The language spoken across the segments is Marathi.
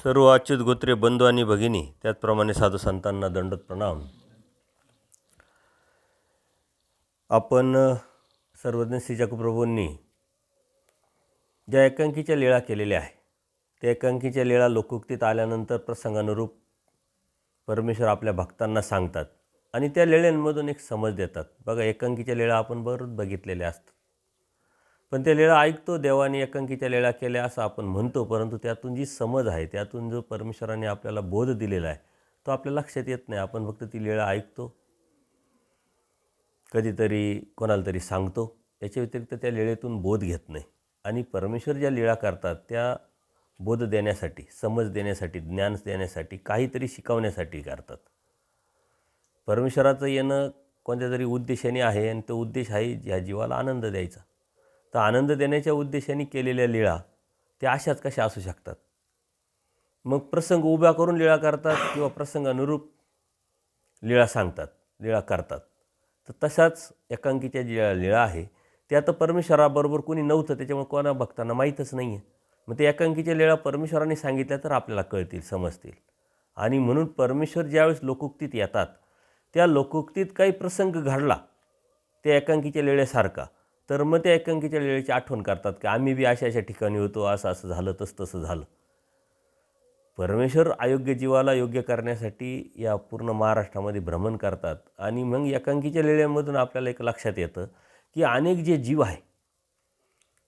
सर्व अच्युत गोत्रे बंधू आणि भगिनी, त्याचप्रमाणे साधू संतांना दंडोत प्रणाम. आपण सर्वज्ञ श्री जगप्रभूंनी ज्या एकांकीच्या लीळा केलेल्या आहे, त्या एकांकीच्या लीळा लोकोक्तीत आल्यानंतर प्रसंगानुरूप परमेश्वर आपल्या भक्तांना सांगतात आणि त्या लीळांमधून एक समज देतात. बघा, एकांकीच्या लीळा आपण बरोबर बघितलेल्या असतात, पण त्या लीळा ऐकतो, देवाने एकांकीच्या लीळा केल्या असं आपण म्हणतो, परंतु त्यातून जी समज आहे, त्यातून जो परमेश्वराने आपल्याला बोध दिलेला आहे, तो आपल्या लक्षात येत नाही. आपण फक्त ती लीळा ऐकतो, कधीतरी कोणाला तरी सांगतो, याच्या व्यतिरिक्त त्या लीळेतून बोध घेत नाही. आणि परमेश्वर ज्या लीळा करतात त्या बोध देण्यासाठी, समज देण्यासाठी, ज्ञान देण्यासाठी, काहीतरी शिकवण्यासाठी करतात. परमेश्वराचं येणं कोणत्या तरी उद्देशाने आहे आणि तो उद्देश आहे या जीवाला आनंद द्यायचा. तर आनंद देण्याच्या उद्देशाने केलेल्या लीळा त्या अशाच कशा असू शकतात? मग प्रसंग उभा करून लीळा करतात किंवा प्रसंगानुरूप लीळा सांगतात, लीळा करतात. तर तशाच एकांकीच्या ज्या लीळा आहे त्या आता परमेश्वराबरोबर कोणी नव्हतं, त्याच्यामुळे कोणा भक्तांना माहीतच नाही आहे. मग ते एकांकीच्या लीळा परमेश्वराने सांगितल्या तर आपल्याला कळतील, समजतील. आणि म्हणून परमेश्वर ज्यावेळेस लोकोक्तीत येतात, त्या लोकोक्तीत काही प्रसंग घडला त्या एकांकीच्या लीळेसारखा, तर मग त्या एकांकीच्या लीळेची आठवण करतात की आम्ही बी अशा अशा ठिकाणी होतो, असं असं झालं, तसं झालं. परमेश्वर अयोग्य जीवाला योग्य करण्यासाठी या पूर्ण महाराष्ट्रामध्ये भ्रमण करतात. आणि मग एकांकीच्या लीळेमधून आपल्याला एक लक्षात येतं की अनेक जे जीव आहे,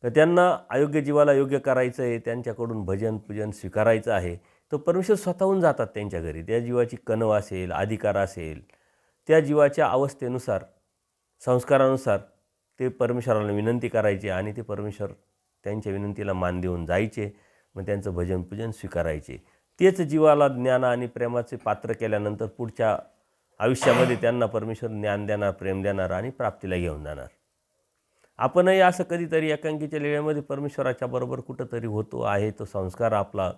तर त्यांना अयोग्य जीवाला योग्य करायचं आहे, त्यांच्याकडून भजन पूजन स्वीकारायचं आहे, तर परमेश्वर स्वतःहून जातात त्यांच्या घरी. त्या जीवाची कणव असेल, अधिकार असेल, त्या जीवाच्या अवस्थेनुसार, संस्कारानुसार ते परमेश्वराला विनंती करायचे आणि ते परमेश्वर त्यांच्या विनंतीला मान देऊन जायचे. मग त्यांचं भजन पूजन स्वीकारायचे. तेच जीवाला ज्ञान आणि प्रेमाचे पात्र केल्यानंतर पुढच्या आयुष्यामध्ये त्यांना परमेश्वर ज्ञान देणार, प्रेम देणार आणि प्राप्तीला घेऊन जाणार. आपणही असं कधीतरी एकांकीच्या लीळेमध्ये परमेश्वराच्या बरोबर कुठंतरी होतो आहे. तो संस्कार आपला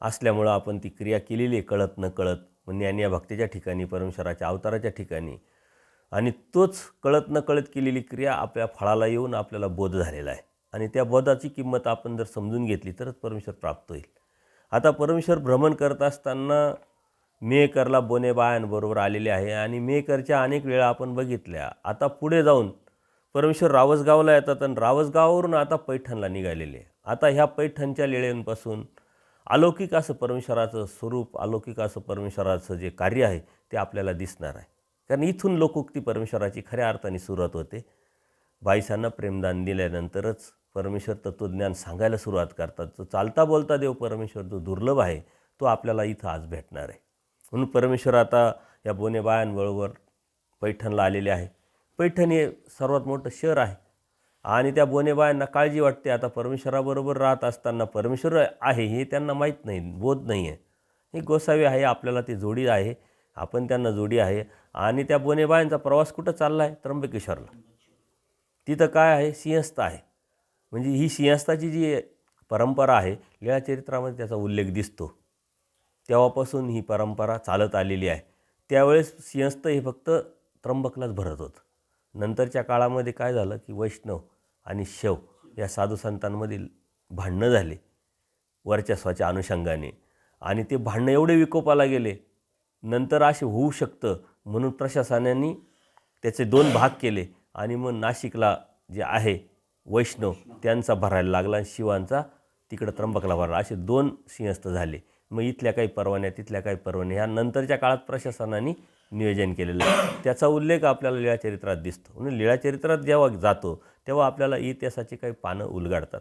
असल्यामुळं आपण ती क्रिया केलेली आहे, कळत न कळत. म्हणजे ज्ञानी या भक्तीच्या ठिकाणी, परमेश्वराच्या अवताराच्या ठिकाणी, आणि तोच कळत न कळत केलेली क्रिया आपल्या फळाला येऊन आपल्याला बोध झालेला आहे. आणि त्या बोधाची किंमत आपण जर समजून घेतली तरच परमेश्वर प्राप्त होईल. आता परमेश्वर भ्रमण करत असताना मेहकरला बोनेबायांबरोबर आलेले आहे आणि मेहकरच्या अनेक वेळा आपण बघितल्या. आता पुढे जाऊन परमेश्वर रावसगावला येतात आणि रावसगावावरून आता पैठणला निघालेले. आता ह्या पैठणच्या लीळेपासून अलौकिक असं परमेश्वराचं स्वरूप, अलौकिक असं परमेश्वराचं जे कार्य आहे ते आपल्याला दिसणार आहे. कारण इथून लोकोक्ती परमेश्वराची खऱ्या अर्थाने सुरुवात होते. बाईसांना प्रेमदान दिल्यानंतरच परमेश्वर तत्त्वज्ञान सांगायला सुरुवात करतात. जो चालता बोलता देव परमेश्वर जो दुर्लभ आहे, तो आपल्याला इथं आज भेटणार आहे. म्हणून परमेश्वर आता या बोनेबायांबरोबर पैठणला आलेले आहे. पैठण हे सर्वात मोठं शहर आहे आणि त्या बोनेबायांना काळजी वाटते. आता परमेश्वराबरोबर राहत असताना परमेश्वर आहे हे त्यांना माहीत नाही, बोध नाही आहे. हे गोसावी आहे, आपल्याला ती जोडी आहे, आपण त्यांना जोडी आहे. आणि त्या बोनेबायांचा प्रवास कुठं चालला आहे? त्र्यंबकेश्वरला. तिथं काय आहे? सिंहस्थ आहे. म्हणजे ही सिंहस्थाची जी परंपरा आहे, लीळाचरित्रामध्ये त्याचा उल्लेख दिसतो. तेव्हापासून ही परंपरा चालत आलेली आहे. त्यावेळेस सिंहस्थ हे फक्त त्र्यंबकलाच भरत होतं. नंतरच्या काळामध्ये काय झालं की वैष्णव आणि शैव या साधू संतांमधील भांडणं झाले वर्चस्वाच्या अनुषंगाने, आणि ते भांडणं एवढे विकोपाला गेले, नंतर असे होऊ शकतं म्हणून प्रशासनाने त्याचे 2 भाग केले. आणि मग नाशिकला जे आहे वैष्णव त्यांचा भरायला लागला आणि शिवांचा तिकडं त्र्यंबकला भरला. असे 2 सिंहस्थ झाले. मग इथल्या काही परवान्या, तिथल्या काही परवान्या, ह्या नंतरच्या काळात प्रशासनाने नियोजन केलेलं आहे. त्याचा उल्लेख आपल्याला लीळाचरित्रात दिसतो. म्हणून लीळाचरित्रात जेव्हा जातो तेव्हा आपल्याला इतिहासाची काही पानं उलगडतात,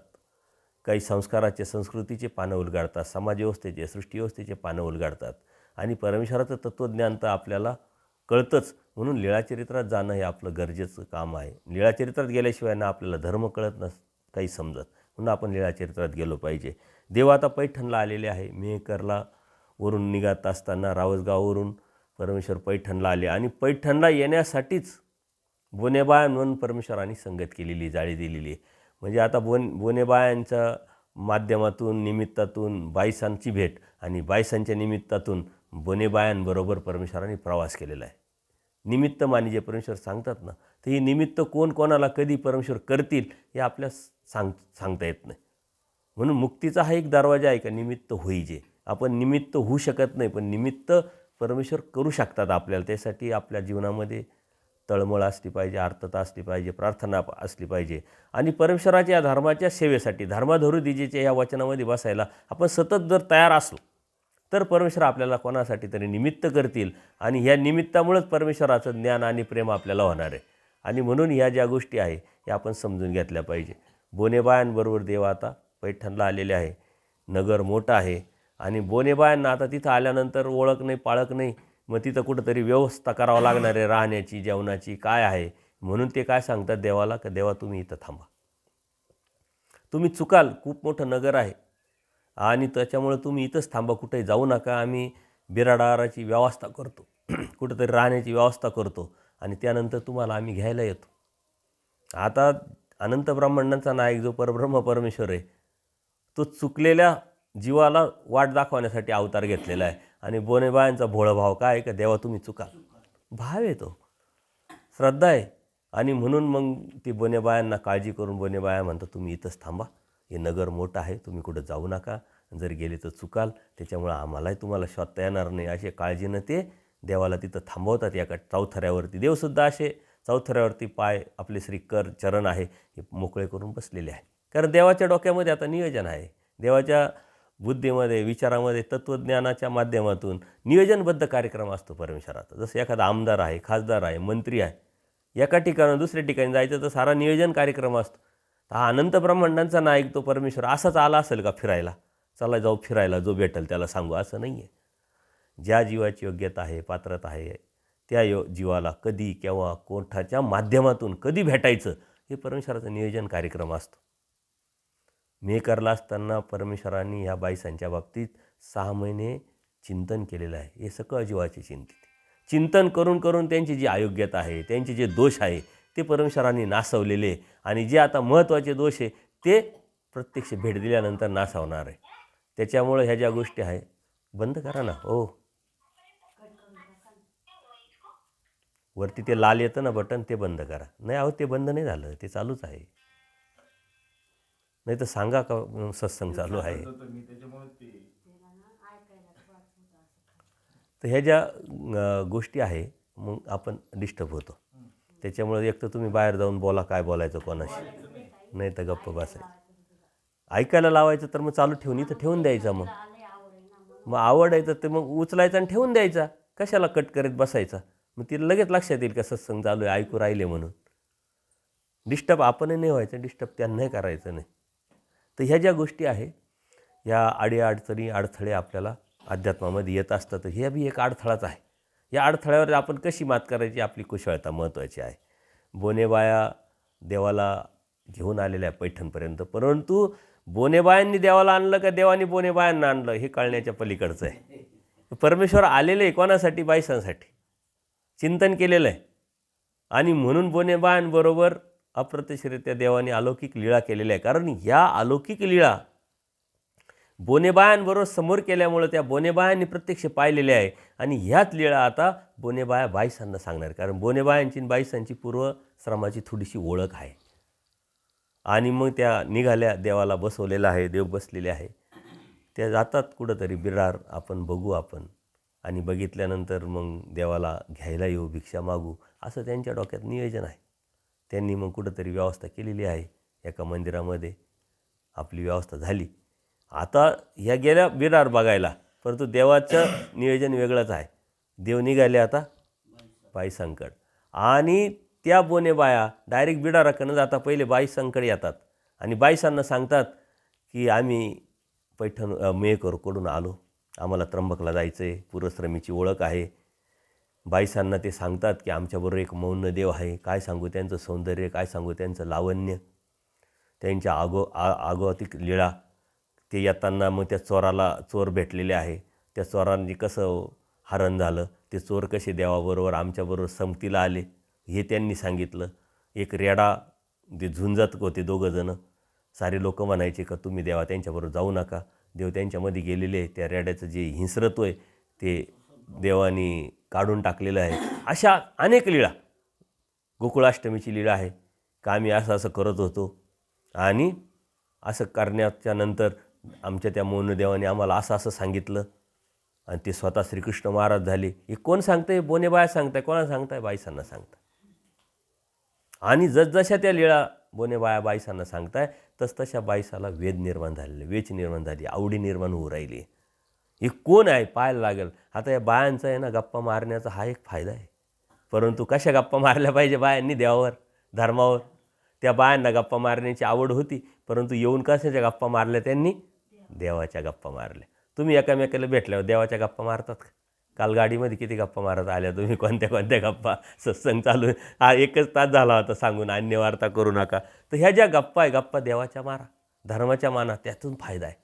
काही संस्काराचे, संस्कृतीचे पानं उलगडतात, समाजव्यवस्थेचे, सृष्टीव्यवस्थेचे पानं उलगडतात. आणि परमेश्वराचं तत्त्वज्ञान तर आपल्याला कळतंच, म्हणून लीळाचरित्रात जाणं हे आपलं गरजेचं काम आहे. लीळाचरित्रात गेल्याशिवाय ना आपल्याला धर्म कळत, ना काही समजत. म्हणून आपण लीळाचरित्रात गेलो पाहिजे. देव आता पैठणला आलेले आहे. मेहकरला वरून निघत असताना रावसगाववरून परमेश्वर पैठणला आले आणि पैठणला येण्यासाठीच बोनेबायांवरून परमेश्वराने संगत केलेली, जाळी दिलेली आहे. म्हणजे आता बोनेबायांच्या माध्यमातून, निमित्तातून बाईसांची भेट आणि बाईसांच्या निमित्तातून बोनेबायांबरोबर परमेश्वराने प्रवास केलेला आहे. निमित्त मानी जे परमेश्वर सांगतात ना, तर ही निमित्त कोण कोणाला कधी परमेश्वर करतील हे आपल्या सांगता येत नाही. म्हणून मुक्तीचा हा एक दरवाजा आहे का निमित्त होईजे. आपण निमित्त होऊ शकत नाही, पण निमित्त परमेश्वर करू शकतात आपल्याला. त्यासाठी आपल्या जीवनामध्ये तळमळ असली पाहिजे, आर्तता असली पाहिजे, प्रार्थना असली पाहिजे. आणि परमेश्वराच्या या धर्माच्या सेवेसाठी धर्माधरू दिजेच्या या वचनामध्ये बसायला आपण सतत जर तयार असलो तर परमेश्वर आपल्याला कोणासाठी तरी निमित्त करतील आणि ह्या निमित्तामुळेच परमेश्वराचं ज्ञान आणि प्रेम आपल्याला होणार आहे. आणि म्हणून ह्या ज्या गोष्टी आहे ह्या आपण समजून घेतल्या पाहिजे. बोनेबायांबरोबर देव आता पैठणला आलेले आहे. नगर मोठं आहे आणि बोनेबायांना आता तिथं आल्यानंतर ओळख नाही, पाळख नाही. मग तिथं कुठंतरी व्यवस्था करावं लागणार आहे राहण्याची, जेवणाची, काय आहे. म्हणून ते काय सांगतात देवाला, का देवा तुम्ही इथं थांबा, तुम्ही चुकाल, खूप मोठं नगर आहे आणि त्याच्यामुळं तुम्ही इथंच थांबा, कुठेही जाऊ नका. आम्ही बिराडाराची व्यवस्था करतो, कुठंतरी राहण्याची व्यवस्था करतो आणि त्यानंतर तुम्हाला आम्ही घ्यायला येतो. आता अनंत ब्रह्मांडांचा नायक जो परब्रह्म परमेश्वर आहे तो चुकलेल्या जीवाला वाट दाखवण्यासाठी अवतार घेतलेला आहे. आणि बोनेबायांचा भोळा भाव काय आहे, का देवा तुम्ही चुका, भाव आहे तो, श्रद्धा आहे. आणि म्हणून मग ती बोनेबायांना काळजी करून बोनेबाया म्हणतात तुम्ही इथंच थांबा, हे नगर मोठं आहे, तुम्ही कुठं जाऊ नका, जर गेले तर चुकाल, त्याच्यामुळं आम्हालाही तुम्हाला शोधता येणार नाही. असे काळजीनं ते देवाला तिथं थांबवतात. एका चौथऱ्यावरती देवसुद्धा असे चौथऱ्यावरती पाय आपले चरण आहे हे मोकळे करून बसलेले आहे. कारण देवाच्या डोक्यामध्ये आता नियोजन आहे. देवाच्या बुद्धीमध्ये, विचारामध्ये, तत्त्वज्ञानाच्या माध्यमातून नियोजनबद्ध कार्यक्रम असतो परमेश्वराचा. जसं एखादा आमदार आहे, खासदार आहे, मंत्री आहे, एका ठिकाणं दुसऱ्या ठिकाणी जायचं तर सारा नियोजन कार्यक्रम असतो. हा अनंत ब्रह्मांडांचा नायक तो परमेश्वर असाच आला असेल का फिरायला, चला जाऊ फिरायला, जो भेटेल त्याला सांगू, असं नाही आहे. ज्या जीवाची योग्यता आहे, पात्रता आहे, त्या जीवाला कधी, केव्हा, कोठाच्या माध्यमातून कधी भेटायचं हे परमेश्वराचं नियोजन कार्यक्रम असतो. मेहकरला असताना परमेश्वरांनी ह्या बाईसांच्या बाबतीत 6 महिने चिंतन केलेलं आहे. हे सगळं जीवाचे चिंतन करून करून त्यांची जी अयोग्यता आहे, त्यांचे जे दोष आहे ते परमेश्वरांनी नासवलेले आणि जे आता महत्त्वाचे दोष आहे ते प्रत्यक्ष भेट दिल्यानंतर नासावणार आहे. त्याच्यामुळं ह्या ज्या गोष्टी आहे बंद करा ना. हो, वरती ते लाल येतं ना बटन, ते बंद करा. नाही अहो, ते बंद नाही झालं, ते चालूच आहे. नाही तर सांगा का सत्संग चालू आहे. तर ह्या ज्या गोष्टी आहे मग आपण डिस्टर्ब होतो. त्याच्यामुळे एक तर तुम्ही बाहेर जाऊन बोला, काय बोलायचं कोणाशी, नाही तर गप्प बसायचं. ऐकायला लावायचं तर मग चालू ठेवून इथं ठेवून द्यायचा. मग आवड आहे तर ते मग उचलायचा आणि ठेवून द्यायचा. कशाला कट करत बसायचा. मग तिला लगेच लक्षात येईल का सत्संग चालू आहे, ऐकू राहिले म्हणून. डिस्टर्ब आपणही नाही व्हायचं, डिस्टर्ब त्यांनाही करायचं नाही. तर ह्या ज्या गोष्टी आहे या अडीअडचणी, अडथळे आपल्याला अध्यात्मामध्ये येत असतात. हे बी एक अडथळाच आहे. या अडथळ्यावर आपण कशी मात करायची, आपली कुशळता महत्त्वाची आहे. बोनेबाया देवाला घेऊन आलेल्या आहे पैठणपर्यंत, परंतु बोनेबायांनी देवाला आणलं का देवाने बोनेबायांना आणलं हे कळण्याच्या पलीकडचं आहे. परमेश्वर आलेले आहे कोणासाठी, बाईसांसाठी चिंतन केलेलं आहे. आणि म्हणून बोनेबायांबरोबर अप्रत्यक्षरित्या देवाने अलौकिक लीळा केलेल्या आहे. कारण ह्या अलौकिक लीळा बोनेबायांबरोबर समोर केल्यामुळं त्या बोनेबायांनी प्रत्यक्ष पाहिलेल्या आहे. आणि ह्याच लीळा आता बोनेबाया बाईसांना सांगणार. कारण बोनेबायांची आणि बाईसांची पूर्वश्रमाची थोडीशी ओळख आहे. आणि मग त्या निघाल्या, देवाला बसवलेलं आहे, देव बसलेले आहे. त्या जातात कुठंतरी बिरार, आपण बघू आपण, आणि बघितल्यानंतर मग देवाला घ्यायला येऊ, भिक्षा मागू, असं त्यांच्या डोक्यात नियोजन आहे. त्यांनी मग कुठंतरी व्यवस्था केलेली आहे. एका मंदिरामध्ये आपली व्यवस्था झाली. आता ह्या गेल्या बिरार बघायला, परंतु देवाचं नियोजन वेगळंच आहे. देव निघाले आता बाईसांकड आणि त्या बोनेबाया डायरेक्ट बिडाराकडनं जाता पहिले बाईसांकडे येतात आणि बाईसांना सांगतात की आम्ही पैठण मेहकरकडून आलो, आम्हाला त्र्यंबकला जायचं आहे, पूर्वश्रमीची ओळख आहे. बाईसांना ते सांगतात की आमच्याबरोबर एक मौन देव आहे. काय सांगू त्यांचं सौंदर्य, काय सांगू त्यांचं लावण्य, त्यांच्या आगोतिक लीळा. ते येताना मग त्या चोर भेटलेले आहे. त्या चोरांनी कसं हरण झालं, ते चोर कसे देवाबरोबर आमच्याबरोबर संमतीला आले हे त्यांनी सांगितलं. एक रेडा, ते झुंजत होते दोघंजणं. सारे लोक म्हणायचे का तुम्ही देवा त्यांच्याबरोबर जाऊ नका, देव त्यांच्यामध्ये गेलेले आहे. त्या रेड्याचं जे हिंस्रत्व आहे ते देवानी काढून टाकलेलं आहे. अशा अनेक लीळा. गोकुळाष्टमीची लीळा आहे का आम्ही असं असं करत होतो आणि असं करण्याच्या नंतर आमच्या त्या मौनदेवाने आम्हाला असं असं सांगितलं आणि ते स्वतः श्रीकृष्ण महाराज झाले. हे कोण सांगतंय? बोनेबाया सांगताय. कोणाला सांगताय? बाईसांना सांगताय. आणि जसजशा त्या लीळा बोनेबाया बाईसांना सांगताय तसतशा बाईसाला वेद निर्माण झालेले, वेच निर्माण झाली, आवडी निर्माण होऊ राहिली. हे कोण आहे पाहायला लागेल. आता या बायांचा आहे ना गप्पा मारण्याचा हा एक फायदा आहे. परंतु कशा गप्पा मारल्या पाहिजे बायांनी देवावर, धर्मावर? त्या बायांना गप्पा मारण्याची आवड होती, परंतु येऊन कशाच्या गप्पा मारल्या त्यांनी? देवाच्या गप्पा मारल्या. तुम्ही एकामेकाला भेटल्यावर देवाच्या गप्पा मारतात का? काल गाडीमध्ये किती गप्पा मारत आल्या तुम्ही, कोणत्या कोणत्या गप्पा. सत्संग चालू हा 1च तास झाला होता सांगून अन्य वार्ता करू नका. तर ह्या ज्या गप्पा आहे गप्पा देवाच्या मारा, धर्माच्या माना, त्यातून फायदा आहे.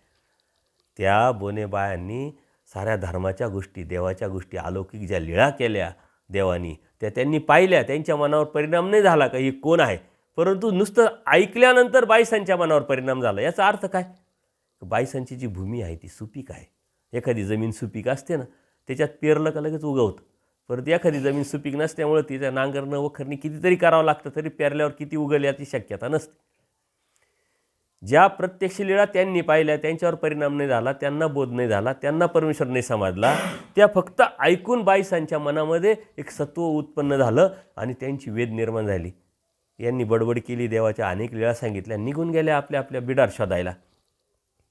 त्या बोनेबायांनी साऱ्या धर्माच्या गोष्टी, देवाच्या गोष्टी, अलौकिक ज्या लीळा केल्या देवानी त्या त्यांनी पाहिल्या. त्यांच्या मनावर परिणाम नाही झाला का ही कोण आहे, परंतु नुसतं ऐकल्यानंतर बाईसांच्या मनावर परिणाम झाला. याचा अर्थ काय? बाईसांची जी भूमी आहे ती सुपीक आहे. एखादी जमीन सुपीक असते ना त्याच्यात पेरलं का लगेच उगवतं. परत एखादी जमीन सुपीक नसल्यामुळं तिच्या नांगरणं वखरणी कितीतरी करावं लागतं, तरी पेरल्यावर किती उगल याची शक्यता नसते. ज्या प्रत्यक्ष लीळा त्यांनी पाहिल्या त्यांच्यावर परिणाम नाही झाला, त्यांना बोध नाही झाला, त्यांना परमेश्वर नाही समजला, त्या फक्त ऐकून बाईसांच्या मनामध्ये एक सत्व उत्पन्न झालं आणि त्यांची वेद निर्माण झाली. यांनी बडबड केली, देवाच्या अनेक लीळा सांगितल्या, निघून गेल्या आपल्या आपल्या बिडार शोधायला.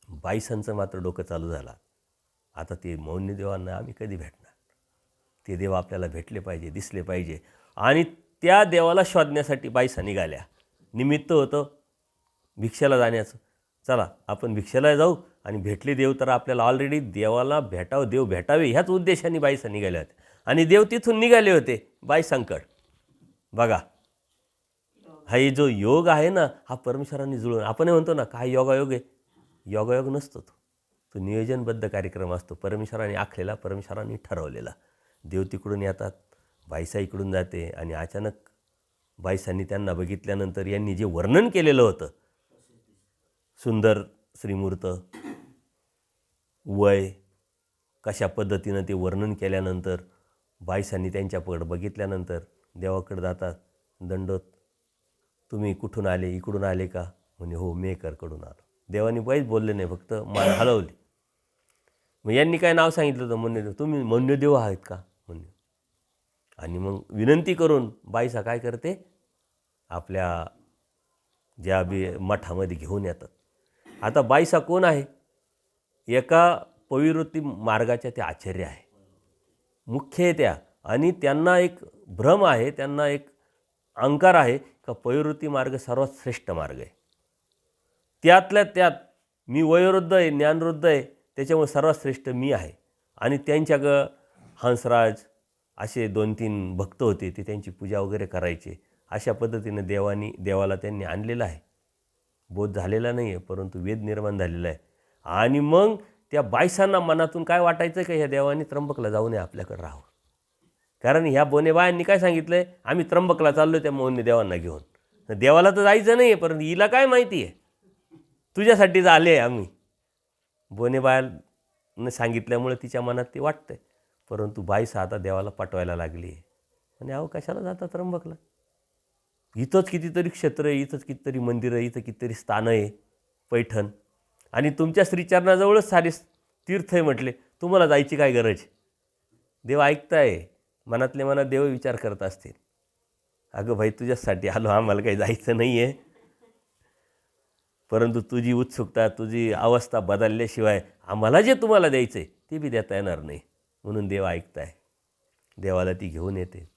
बाईसांचं मात्र डोकं चालू झालं. आता ते मौनदेवांना आम्ही कधी भेटणार? ते देव आपल्याला भेटले पाहिजे, दिसले पाहिजे. आणि त्या देवाला शोधण्यासाठी बाईसा निघाल्या. निमित्त होतं भिक्षेला जाण्याचं. चला आपण भिक्षेला जाऊ आणि भेटले देव तर आपल्याला ऑलरेडी देवाला भेटावं, देव भेटावे ह्याच उद्देशाने बाईसा निघाल्या होत्या. आणि देव तिथून निघाले होते बाईसांकड. बघा हा जो योग आहे ना हा परमेश्वरांनी जुळून, आपण म्हणतो ना काय योगायोग आहे, योगायोग नसतो तो नियोजनबद्ध कार्यक्रम असतो. परमेश्वराने आखलेला, परमेश्वरांनी ठरवलेला. देव तिकडून येतात, बाईसा इकडून जाते आणि अचानक बाईसांनी त्यांना बघितल्यानंतर यांनी जे वर्णन केलेलं होतं, सुंदर श्रीमूर्त, वय, कशा पद्धतीनं ते वर्णन केल्यानंतर बाईसांनी त्यांच्याकडे बघितल्यानंतर देवाकडे जातात. दंडोत, तुम्ही कुठून आले? इकडून आले का? म्हणे हो मेकरकडून आलो. देवानी काहीच बोलले नाही, फक्त मान हलवली. मग यांनी काय नाव सांगितलं होतं? मौन्यदेव. तुम्ही मौन्यदेव आहेत का? म्हणणे. आणि मग विनंती करून बाईसा काय करते, आपल्या ज्या बी मठामध्ये घेऊन येतात. आता बाईसा कोण आहे? एका पविवृत्ती मार्गाच्या त्या आचार्य आहे, मुख्य आहे त्या. आणि त्यांना एक भ्रम आहे, त्यांना एक अहंकार आहे का पविवृत्ती मार्ग सर्वात श्रेष्ठ मार्ग आहे. त्यातल्या त्यात मी वयोवृद्ध आहे, ज्ञानवृद्ध आहे, त्याच्यामुळे सर्वात श्रेष्ठ मी आहे. आणि त्यांच्याकडं हंसराज असे 2-3 भक्त होते, ते त्यांची पूजा वगैरे करायचे. अशा पद्धतीनं देवाला त्यांनी आणलेलं आहे. बोध झालेला नाही आहे, परंतु वेद निर्माण झालेला आहे. आणि मग त्या बाईसांना मनातून काय वाटायचं का ह्या देवाने त्र्यंबकला जाऊ नये, आपल्याकडे राहावं. कारण ह्या बोनेबायांनी काय सांगितलं आहे, आम्ही त्र्यंबकला चाललो त्या मौन्यदेवांना घेऊन. देवाला तर जायचं नाही आहे, परंतु हिला काय माहिती आहे, तुझ्यासाठीच आले आहे आम्ही. बोनेबायानं सांगितल्यामुळे तिच्या मनात ते वाटतं आहे. परंतु बाईसा आता देवाला पाठवायला लागली आहे. आणि अहो कशाला जाता त्र्यंबकला? इथंच कितीतरी क्षेत्र आहे, इथंच कितीतरी मंदिरं, इथं कितीतरी स्थानं आहे, पैठण. आणि तुमच्या श्रीचरणाजवळच सारे तीर्थ आहे म्हटले, तुम्हाला जायची काय गरज? देव ऐकताय. मनातले मनात देव विचार करत असतील, अगं भाई तुझ्यासाठी आलो, आम्हाला काही जायचं नाही आहे. परंतु तुझी उत्सुकता, तुझी अवस्था बदलल्याशिवाय आम्हाला जे तुम्हाला द्यायचं आहे ते बी देता येणार नाही. म्हणून देव ऐकताय. देवाला ती घेऊन येते.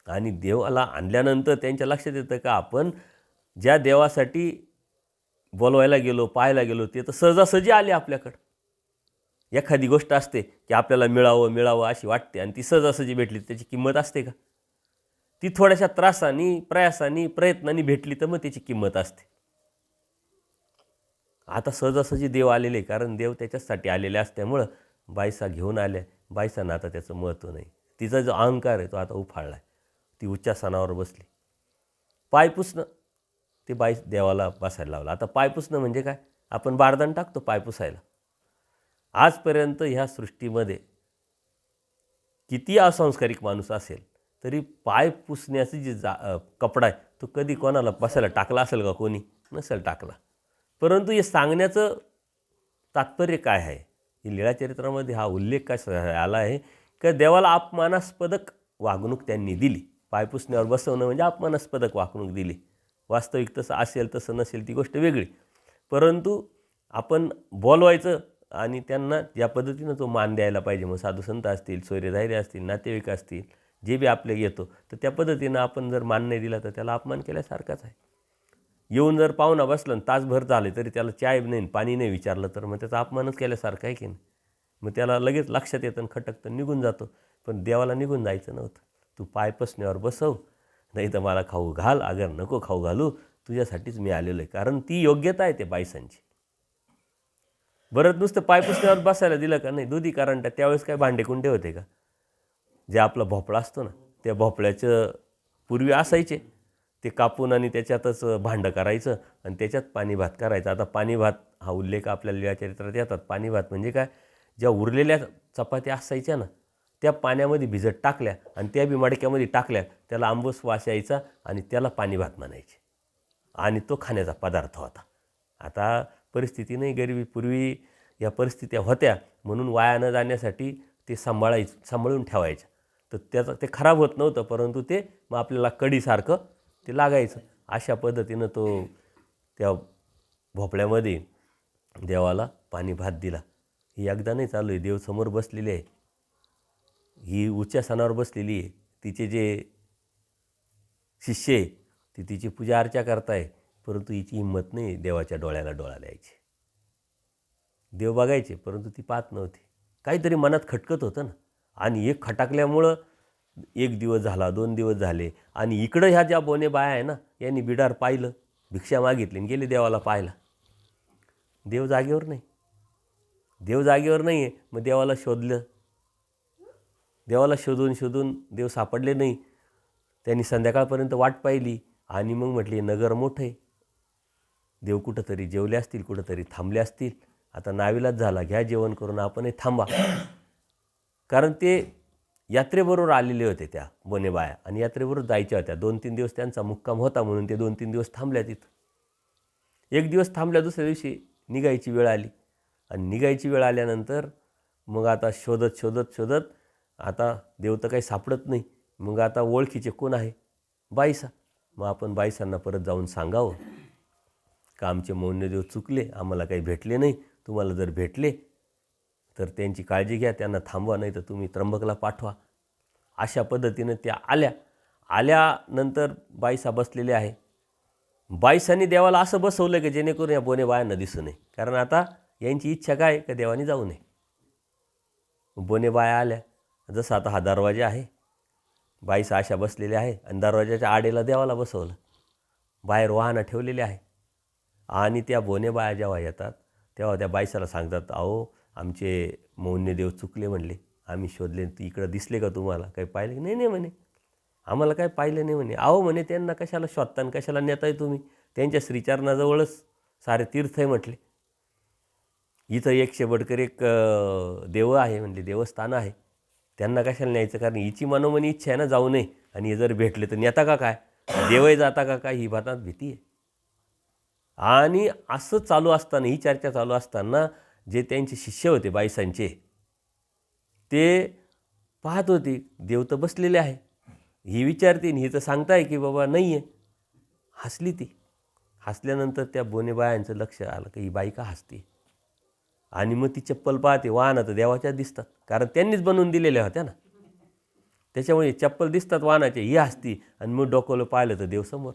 आणि देवाला आणल्यानंतर त्यांच्या लक्षात येतं का आपण ज्या देवासाठी बोलवायला गेलो, पाहायला गेलो, ते तर सहजासहजी आले आपल्याकडं. एखादी गोष्ट असते की आपल्याला मिळावं अशी वाटते आणि ती सहजासहजी भेटली, त्याची किंमत असते का? ती थोड्याशा त्रासानी, प्रयासानी, प्रयत्नांनी भेटली तर मग त्याची किंमत असते. आता सहजासहजी देव आलेले, कारण देव त्याच्यासाठी आलेले असल्यामुळं बाईसा घेऊन आल्या. बाईसांना आता त्याचं महत्त्व नाही. तिचा जो अहंकार आहे तो आता उफाळला आहे. ती उच्चासनावर बसली. पाय पुसणं, ते बाई देवाला बसायला लावलं. आता पाय पुसणं म्हणजे काय? आपण बारदान टाकतो पाय पुसायला. आजपर्यंत ह्या सृष्टीमध्ये किती असंस्कारिक माणूस असेल तरी पाय पुसण्याचं जे कपडा आहे तो कधी कोणाला बसायला टाकला असेल का? कोणी नसेल टाकला. परंतु हे सांगण्याचं तात्पर्य काय आहे? ही लीळाचरित्रामध्ये हा उल्लेख काय आला आहे की देवाला अपमानास्पदक वागणूक त्यांनी दिली. पायपुसण्यावर बसवणं म्हणजे अपमानास्पदक वागणूक दिली. वास्तविक तसं असेल तसं नसेल ती गोष्ट वेगळी, परंतु आपण बोलवायचं आणि त्यांना ज्या पद्धतीनं तो मान द्यायला पाहिजे. मग साधुसंत असतील, सोयरेधायरे असतील, नातेवाईक असतील, जे बी आपले येतो तर त्या पद्धतीनं आपण जर मान नाही दिला तर त्याला अपमान केल्यासारखाच आहे. येऊन जर पाहुणा बसला आणि तासभर झाले तरी त्याला चाय नाही पाणी नाही विचारलं तर मग त्याचा अपमानच केल्यासारखं आहे की नाही. मग त्याला लगेच लक्षात येतं आणि खटकतं, निघून जातो. पण देवाला निघून जायचं नव्हतं. तू पायपसण्यावर बसव, नाही तर मला खाऊ घाल, अगर नको खाऊ घालू, तुझ्यासाठीच मी आलेलो आहे. कारण ती योग्यता आहे ते बायसांची. बरं नुसतं पायपुसण्यावर बसायला दिलं का नाही, दुधी कारण त्यावेळेस काय भांडे कुंडे होते का? जे आपला भोपळा असतो ना, त्या भोपळ्याचं पूर्वी असायचे, ते कापून आणि त्याच्यातच भांडं करायचं आणि त्याच्यात पाणी भात करायचं. आता पाणी भात हा उल्लेख आपल्या लीळाचरित्रात येतात. पाणी भात म्हणजे काय, ज्या उरलेल्या चपात्या असायच्या ना त्या पाण्यामध्ये भिजत टाकल्या आणि त्या बी मडक्यामध्ये टाकल्या, त्याला आंबूस वास यायचा आणि त्याला पाणी भात म्हणायचे आणि तो खाण्याचा पदार्थ होता. आता परिस्थिती नाही, गरिबी. पूर्वी या परिस्थित्या होत्या म्हणून वाया न जाण्यासाठी ते सांभाळून ठेवायच्या. तर त्याचं ते खराब होत नव्हतं, परंतु ते मग आपल्याला कढीसारखं ते लागायचं. अशा पद्धतीनं तो त्या भोपळ्यामध्ये देवाला पाणी भात दिला. ही एकदा नाही चालू आहे, देव समोर बसलेली आहे, ही उच्चासनावर बसलेली आहे. तिचे जे शिष्य आहे ती तिची पूजा अर्चा करताय, परंतु हिची हिंमत नाही देवाच्या डोळ्याला डोळा द्यायची. देव बघायचे परंतु ती पाहत नव्हती. काहीतरी मनात खटकत होतं ना. आणि एक खटाकल्यामुळं 1 दिवस झाला, 2 दिवस झाले आणि इकडं ह्या ज्या बोने बाया आहे ना, यांनी बिडार पाहिलं, भिक्षा मागितली आणि गेले देवाला पाहायला. देव जागेवर नाही. देव जागेवर नाही आहे. मग देवाला शोधलं. देवाला शोधून देव सापडले नाही. त्यांनी संध्याकाळपर्यंत वाट पाहिली आणि मग म्हटले नगर मोठं आहे, देव कुठंतरी जेवले असतील, कुठंतरी थांबले असतील. आता नावीलाच झाला, घ्या जेवण करून आपणही थांबा. कारण ते यात्रेबरोबर आलेले होते त्या बोनेबाया आणि यात्रेबरोबर जायच्या होत्या. 2-3 दिवस त्यांचा मुक्काम होता म्हणून ते 2-3 दिवस थांबल्या तिथं. 1 दिवस थांबल्या, दुसऱ्या दिवशी निघायची वेळ आली आणि निघायची वेळ आल्यानंतर मग आता शोधत आता देव तर काही सापडत नाही. मग आता ओळखीचे कोण आहे? बाईसा. मग आपण बाईसांना परत जाऊन सांगावं का आमचे मौन्यदेव चुकले, आम्हाला काही भेटले नाही. तुम्हाला जर भेटले तर त्यांची काळजी घ्या, त्यांना थांबवा, नाही तर तुम्ही त्र्यंबकला पाठवा. अशा पद्धतीनं त्या आल्यानंतर बाईसा बसलेले आहे. बाईसांनी देवाला असं बसवलं की जेणेकरून या बोने बायांना दिसू नये. कारण आता यांची इच्छा काय का देवाने जाऊ नये. बोने बाया आल्या. जसं आता हा दरवाजा आहे, बाईसा अशा बसलेल्या आहे आणि दरवाजाच्या आडेला देवाला बसवलं. बाहेर वाहनं ठेवलेले आहे आणि त्या बोने बाया जेव्हा येतात तेव्हा त्या बाईसाला सांगतात, अहो आमचे मौन्यदेव चुकले म्हणले, आम्ही शोधले, ती इकडं दिसले का तुम्हाला, काही पाहिले? नाही म्हणे, आम्हाला काय पाहिलं नाही म्हणे. अहो म्हणे त्यांना कशाला शोधता आणि कशाला नेताय तुम्ही, त्यांच्या श्रीचरणाजवळच सारे तीर्थ आहे म्हटले. इथं 100 बडकर एक देव आहे म्हणले, देवस्थान आहे, त्यांना कशाला न्यायचं? कारण हिची मनोमनी इच्छा आहे ना जाऊ नये आणि हे जर भेटले तर नेता का काय, देवही जाता का काय, ही भातात भीती आहे. आणि असं चालू असताना, ही चर्चा चालू असताना जे त्यांचे शिष्य होते बाईसांचे ते पाहत होते देव तर बसलेले आहे, ही विचारते ही तर सांगताय की बाबा नाही आहे. हसली ती. हसल्यानंतर त्या बोनेबायांचं लक्ष आलं की ही बाई का हसते. आणि मग ती चप्पल पाहते, वाहनं तर देवाच्याच दिसतात कारण त्यांनीच बनवून दिलेल्या होत्या ना, त्याच्यामुळे चप्पल दिसतात वाहनाचे, ही हसती आणि मग डोकवलं पाहिलं तर देव समोर.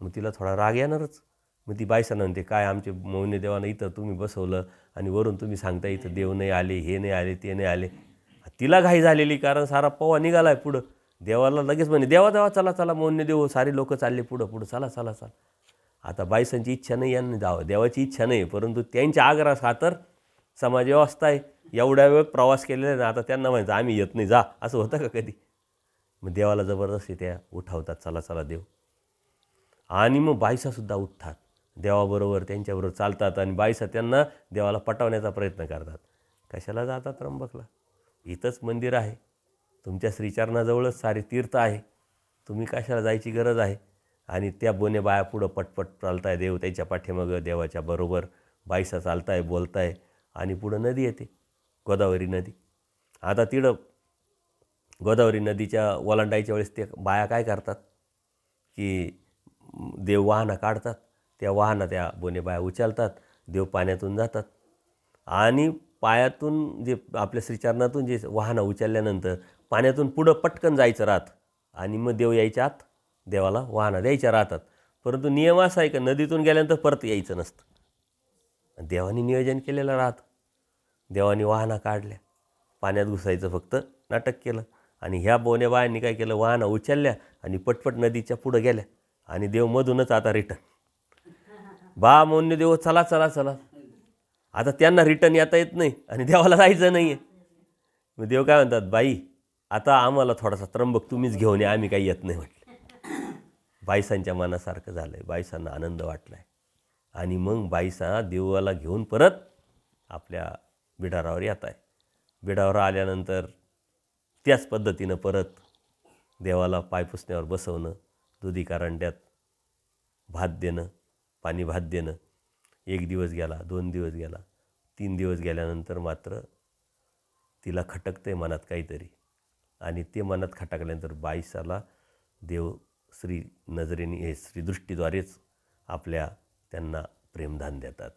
मग तिला थोडा राग येणारच. मग ती बाईसांना म्हणते, काय आमचे मौन्य देवानं इथं तुम्ही बसवलं आणि वरून तुम्ही सांगता इथं देव नाही आले, हे नाही आले, ते नाही आले. तिला घाई झालेली, कारण सारा पवा निघाला आहे पुढं. देवाला लगेच म्हणे, देवा चला मौन्य देव, सारी लोक चालले पुढं चला. आता बाईसांची इच्छा नाही यांनी जावं, देवाची इच्छा नाही, परंतु त्यांच्या आग्रहाखातर समाजव्यवस्था आहे. एवढ्या वेळ प्रवास केलेला ना, आता त्यांना म्हणायचं आम्ही येत नाही, जा, असं होतं का कधी? मग देवाला जबरदस्ती त्या उठावतात, चला देव. आणि मग बाईसासुद्धा उठतात, देवाबरोबर त्यांच्याबरोबर चालतात आणि बाईसा त्यांना देवाला पटवण्याचा प्रयत्न करतात. कशाला जातात त्र्यंबकला? इथंच मंदिर आहे, तुमच्या श्रीचरणाजवळच सारे तीर्थ आहे, तुम्ही कशाला जायची गरज आहे? आणि त्या बोने बाया पुढं पटपट चालताय, देव त्याच्या पाठीमागं देवाच्या बरोबर बाईसा चालताय बोलताय आणि पुढं नदी येते, गोदावरी नदी. आता तिकडं गोदावरी नदीच्या ओलांडायच्या वेळेस ते बाया काय करतात की देव वाहनं काढतात, त्या वाहनं त्या बोने बाया उचलतात, देव पाण्यातून जातात आणि पायातून जे आपल्या श्रीचरणातून जे वाहनं उचलल्यानंतर पाण्यातून पुढं पटकन जायचं राहतं आणि मग देव यायच्या आत देवाला वाहनं द्यायच्या राहतात. परंतु नियम असा आहे का नदीतून गेल्यानंतर परत यायचं नसतं. देवाने नियोजन केलेलं राहतं. देवाने वाहनं काढल्या, पाण्यात घुसायचं फक्त नाटक केलं आणि ह्या बोने बायांनी काय केलं, वाहनं उचलल्या आणि पटपट नदीच्या पुढं गेल्या आणि देव मधूनच आता रिटर्न. बा मोन्य देव चला चला चला. आता त्यांना रिटर्न येता येत नाही आणि देवाला जायचं नाही आहे. मग देव काय म्हणतात, बाई आता आम्हाला थोडासा त्र्यंबक तुम्हीच घेऊन या, आम्ही काही येत नाही म्हटलं. बाईसांच्या मनासारखं झालं आहे, बाईसांना आनंद वाटला आहे आणि मग बाईसा देवाला घेऊन परत आपल्या बिडारावर येत आहे. बिडावर आल्यानंतर त्याच पद्धतीनं परत देवाला पायपुसण्यावर बसवणं, दुधी कारंड्यात भात देणं, पाणी भात देणं. 1 दिवस गेला, 2 दिवस गेला, 3 दिवस गेल्यानंतर मात्र तिला खटकतं आहे मनात काहीतरी आणि ते मनात खटकल्यानंतर बाईसाला देव श्री नजरेने श्री दृष्टीद्वारेच आपल्या त्यांना प्रेमदान देतात.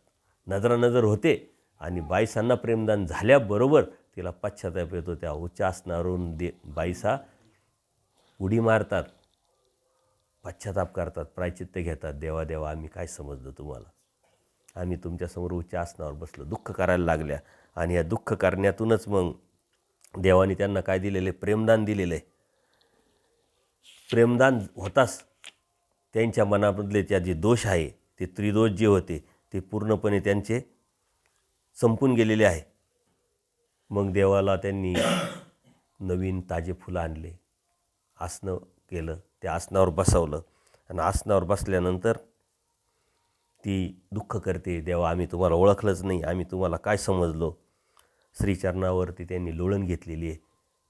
नजरानजर होते आणि बाईसांना प्रेमदान झाल्याबरोबर तिला पश्चाताप येतो. त्या उच्च आसनावरून बाईसा उडी मारतात, पश्चाताप करतात, प्रायचित्त घेतात. देवा देवा आम्ही काय समजलं तुम्हाला, आम्ही तुमच्यासमोर उच्च आसनावर बसलो, दुःख करायला लागल्या आणि या दुःख करण्यातूनच मग देवाने त्यांना काय दिलेलं आहे, प्रेमदान दिलेलं आहे. प्रेमदान होताच त्यांच्या मनामधले त्या जे दोष आहे, ते त्रिदोष जे होते ते पूर्णपणे त्यांचे संपून गेलेले आहे. मग देवाला त्यांनी नवीन ताजे फुलं आणले, आसनं केलं, त्या आसनावर बसवलं आणि आसनावर बसल्यानंतर ती दुःख करते, देवा आम्ही तुम्हाला ओळखलंच नाही, आम्ही तुम्हाला काय समजलो. श्रीचरणावरती त्यांनी लोळण घेतलेली आहे.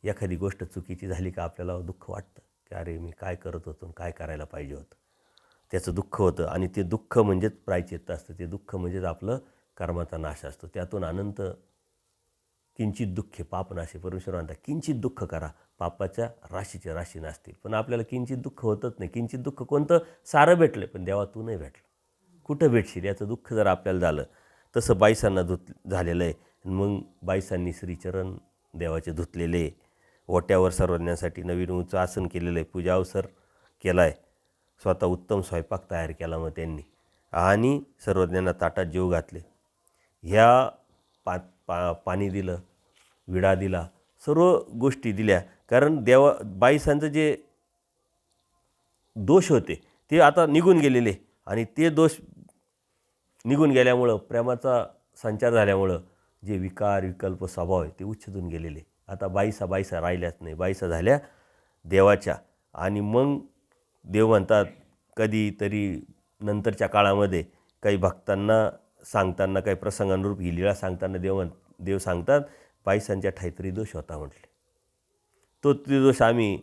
एखादी गोष्ट चुकीची झाली का आपल्याला दुःख वाटतं की अरे मी काय करत होतो, काय करायला पाहिजे होतं, त्याचं दुःख होतं आणि ते दुःख म्हणजेच प्रायचित्त असतं. ते दुःख म्हणजेच आपलं कर्माचा नाश असतो. त्यातून अनंत किंचित दुःखे पाप नाशे. परमेश्वर म्हणतात किंचित दुःख करा, पापाच्या राशीचे राशी नासतील. पण आपल्याला किंचित दुःख होतच नाही. किंचित दुःख कोणतं, सारं भेटलं पण देवा तू नाही भेटलं, कुठं भेटशील याचं दुःख जर आपल्याला झालं. तसं बाईसांना झालेलं आहे. मग बाईसांनी श्रीचरण देवाचे धुतलेले, ओट्यावर सर्वज्ञासाठी नवीन उंच आसन केलेलं आहे, पूजा अवसर केला आहे, स्वतः उत्तम स्वयंपाक तयार केला मग त्यांनी आणि सर्वज्ञांना ताटात जेव घातले. ह्या पाणी दिलं, विडा दिला, सर्व गोष्टी दिल्या. कारण बाईसांचं जे दोष होते ते आता निघून गेलेले आणि ते दोष निघून गेल्यामुळं, प्रेमाचा संचार झाल्यामुळं जे विकार विकल्प स्वभाव आहे ते उच्छेदून गेलेले. आता बाईसा राहिल्याच नाही, बाईसा झाल्या देवाच्या. आणि मग देव म्हणतात कधीतरी नंतरच्या काळामध्ये काही भक्तांना सांगताना, काही प्रसंगानुरूप ही लीळा सांगताना देव सांगतात बाईसांच्या ठाई त्रिदोष होता म्हटले, तो त्रिदोष आम्ही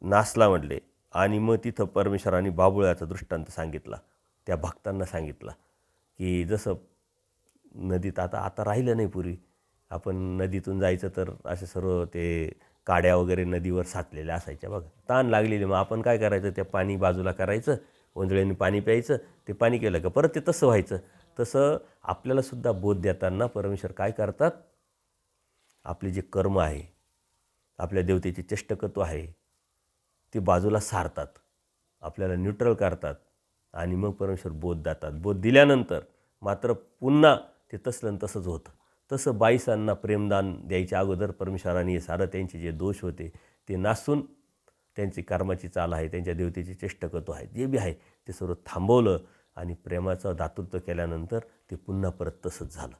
नासला म्हटले. आणि मग तिथं परमेश्वराने बाबुळ्याचा दृष्टांत सांगितला, त्या भक्तांना सांगितला की जसं नदीत आता राहिलं नाही. पूर्वी आपण नदीतून जायचं तर असे सर्व ते काड्या वगैरे नदीवर साचलेल्या असायच्या बघा, ताण लागलेली. मग आपण काय करायचं, त्या पाणी बाजूला करायचं, ओंजळीने पाणी प्यायचं, ते पाणी केलं का परत ते तसं व्हायचं. तसं आपल्यालासुद्धा बोध देताना परमेश्वर काय करतात, आपले जे कर्म आहे, आपल्या देवतेचे चेष्टकत्व आहे ते बाजूला सारतात, आपल्याला न्यूट्रल करतात आणि मग परमेश्वर बोध देतात. बोध दिल्यानंतर मात्र पुन्हा ते तसलं तसंच होतं. तसं बाईसांना प्रेमदान द्यायच्या अगोदर परमेश्वराने सारं त्यांचे जे दोष होते ते नासून त्यांची कर्माची चाल आहे, त्यांच्या देवतेचे चेष्टकत्व आहे, जे बी आहे ते सर्व थांबवलं आणि प्रेमाचं दातृत्व केल्यानंतर ते पुन्हा परत तसंच झालं.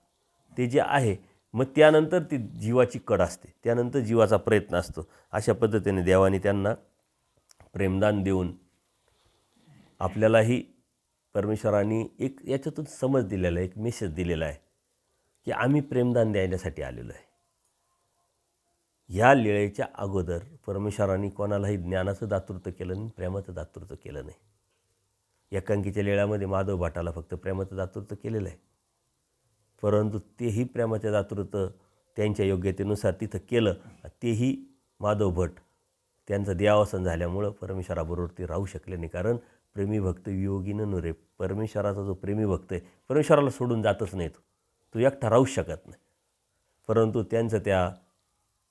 ते जे आहे मग त्यानंतर ती जीवाची कड असते, त्यानंतर जीवाचा प्रयत्न असतो. अशा पद्धतीने देवाने त्यांना प्रेमदान देऊन आपल्यालाही परमेश्वराने एक याच्यातून समज दिलेला आहे, एक मेसेज दिलेला आहे की आम्ही प्रेमदान देण्यासाठी आलेलो आहे. ह्या लीळेच्या अगोदर परमेश्वराने कोणालाही ज्ञानाचं दातृत्व केलं नाही, प्रेमाचं दातृत्व केलं नाही. एकांकीच्या लीळामध्ये माधव भटाला फक्त प्रेमाचं दातृत्व केलेलं आहे, परंतु तेही प्रेमाचं दातृत्व त्यांच्या योग्यतेनुसार तिथं केलं. तेही माधव भट त्यांचं देहावसन झाल्यामुळं परमेश्वराबरोबर ते राहू शकले नाही. कारण प्रेमी भक्त वियोगीनं नुरे. परमेश्वराचा जो प्रेमी भक्त आहे परमेश्वराला सोडून जातच नाही, तो एकटा राहूच शकत नाही. परंतु त्यांचं त्या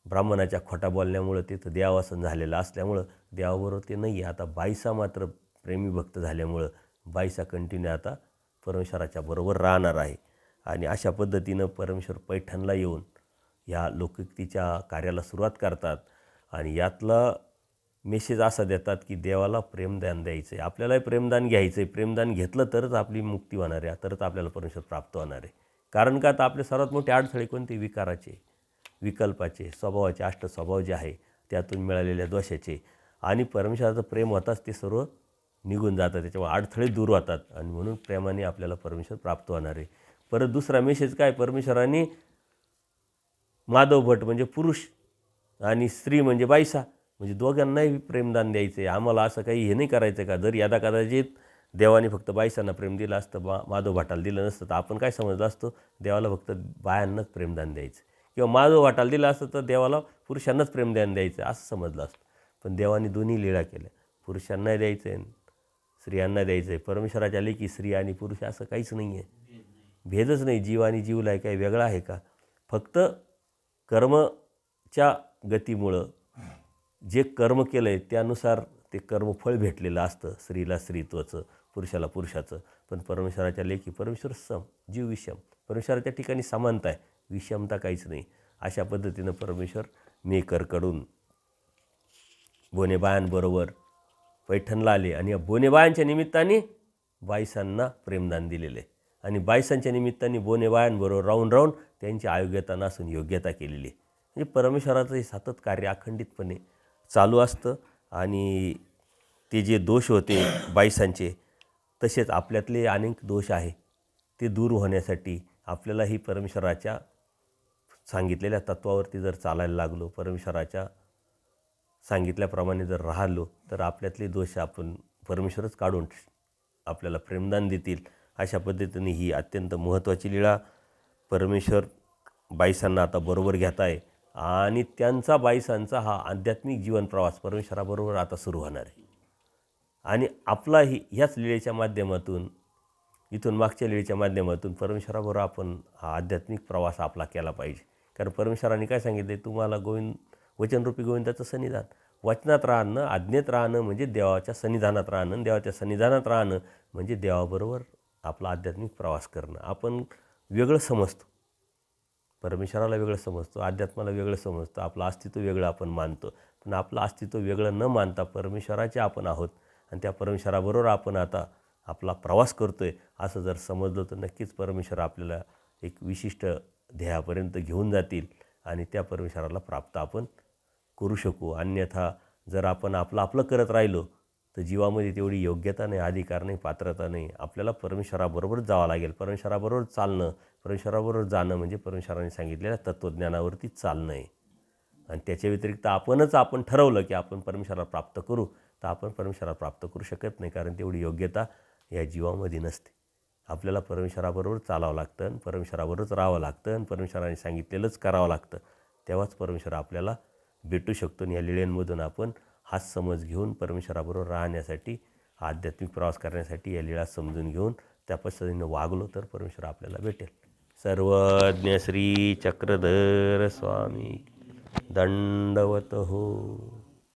ब्राह्मणाच्या खोटा बोलण्यामुळं तिथं देहावसन झालेलं असल्यामुळं देवाबरोबर ते नाही आहे. आता बाईसा मात्र प्रेमी भक्त झाल्यामुळं बाईसा कंटिन्यू आता परमेश्वराच्या बरोबर राहणार आहे. आणि अशा पद्धतीनं परमेश्वर पैठणला येऊन ह्या लोकोक्तीच्या कार्याला सुरुवात करतात. आणि यातला मेसेज असा देतात की देवाला प्रेमदान द्यायचं आहे, आपल्यालाही प्रेमदान घ्यायचं आहे. प्रेमदान घेतलं तरच आपली मुक्ती होणार आहे, तरच आपल्याला परमेश्वर प्राप्त होणार आहे. कारण का तर आपले सर्वात मोठे अडथळे कोणते? विकाराचे, विकल्पाचे, स्वभावाचे, अष्टस्वभाव जे आहे त्यातून मिळालेल्या दोषाचे. आणि परमेश्वराचं प्रेम होताच ते सर्व निघून जातात, त्याच्यामुळे अडथळे दूर होतात आणि म्हणून प्रेमाने आपल्याला परमेश्वर प्राप्त होणार आहे. परत दुसरा मेसेज काय? परमेश्वराने माधव भट म्हणजे पुरुष आणि स्त्री म्हणजे बाईसा म्हणजे दोघांनाही प्रेमदान द्यायचं आहे. आम्हाला असं काही हे नाही करायचं का? जर यदा कदाचित देवाने फक्त बाईसांना प्रेम दिलं असतं, माधव भटाला दिलं नसतं, तर आपण काय समजलं असतं? देवाला फक्त बायांनाच प्रेमदान द्यायचं, किंवा माधव भटाला दिलं असतं तर देवाला पुरुषांनाच प्रेमदान द्यायचं असं समजलं असतं. पण देवाने दोन्ही लीळा केल्या, पुरुषांना द्यायचं आहे, स्त्रियांना द्यायचं आहे. परमेश्वराच्या लेकी स्त्री आणि पुरुष असं काहीच नाही आहे, भेदच नाही. जीव आणि जीवला आहे काही वेगळा आहे का? फक्त कर्मच्या गतीमुळं जे कर्म केलं आहे त्यानुसार ते कर्मफळ भेटलेलं असतं. स्त्रीला स्त्रीत्वाचं, पुरुषाला पुरुषाचं. पण परमेश्वराच्या लेखी परमेश्वर सम, जीव विषम. परमेश्वराच्या ठिकाणी समानता आहे, विषमता काहीच नाही. अशा पद्धतीनं परमेश्वर मेकरकडून बोनेबायांबरोबर पैठणला आले आणि या बोनेबायांच्या निमित्ताने बाईसांना प्रेमदान दिलेलं आहे. आणि बाईसांच्या निमित्ताने बोनेबायांबरोबर राहून राहून त्यांची अयोग्यता नसून योग्यता केलेली आहे. म्हणजे परमेश्वराचं हे सतत कार्य अखंडितपणे चालू असतं. आणि ते जे दोष होते बाईसांचे, तसेच आपल्यातले अनेक दोष आहे ते दूर होण्यासाठी आपल्यालाही परमेश्वराच्या सांगितलेल्या तत्वावरती जर चालायला लागलो, परमेश्वराच्या सांगितल्याप्रमाणे जर राहिलो, तर आपल्यातले दोष आपण परमेश्वरच काढून आपल्याला प्रेमदान देतील. अशा पद्धतीने ही अत्यंत महत्त्वाची लीळा परमेश्वर बाईसांना आता बरोबर घेत आहे. आणि त्यांचा बाईसांचा हा आध्यात्मिक जीवन प्रवास परमेश्वराबरोबर आता सुरू होणार आहे. आणि आपलाही ह्याच लीळेच्या माध्यमातून, इथून मागच्या लीळेच्या माध्यमातून परमेश्वराबरोबर आपण हा आध्यात्मिक प्रवास आपला केला पाहिजे. कारण परमेश्वराने काय सांगितले? तुम्हाला वचनरूपी गोविंदाचं सन्निधान, वचनात राहणं, आज्ञेत राहणं म्हणजे देवाच्या सन्निधानात राहणं. देवाच्या सन्निधानात राहणं म्हणजे देवाबरोबर आपला आध्यात्मिक प्रवास करणं. आपण वेगळं समजतो, परमेश्वराला वेगळं समजतो, अध्यात्माला वेगळं समजतो, आपलं अस्तित्व वेगळं आपण मानतो. पण आपलं अस्तित्व वेगळं न मानता परमेश्वराचे आपण आहोत आणि त्या परमेश्वराबरोबर आपण आता आपला प्रवास करतो आहे असं जर समजलं तर नक्कीच परमेश्वर आपल्याला एक विशिष्ट ध्येयापर्यंत घेऊन जातील आणि त्या परमेश्वराला प्राप्त आपण करू शकू. अन्यथा जर आपण आपलं करत राहिलो तर जीवामध्ये तेवढी योग्यता नाही, अधिकार नाही, पात्रता नाही. आपल्याला परमेश्वराबरोबर जावं लागेल. परमेश्वराबरोबर चालणं, परमेश्वराबरोबर जाणं म्हणजे परमेश्वराने सांगितलेल्या तत्त्वज्ञानावरती चालणं आहे. आणि त्याच्या व्यतिरिक्त आपण ठरवलं की आपण परमेश्वराला प्राप्त करू, तर आपण परमेश्वराला प्राप्त करू शकत नाही. कारण तेवढी योग्यता या जीवामध्ये नसते. आपल्याला परमेश्वराबरोबर चालावं लागतं आणि परमेश्वराबरोबरच राहावं लागतं आणि परमेश्वराने सांगितलेलंच करावं लागतं. तेव्हाच परमेश्वर आपल्याला भेटू शकतो. आणि या लीळेंमधून आपण हाच समज घेऊन परमेश्वराबरोबर राहण्यासाठी, आध्यात्मिक प्रवास करण्यासाठी या लीळा समजून घेऊन त्या पद्धतीनं वागलो तर परमेश्वर आपल्याला भेटेल. सर्वज्ञ श्री चक्रधर स्वामी दंडवत हो.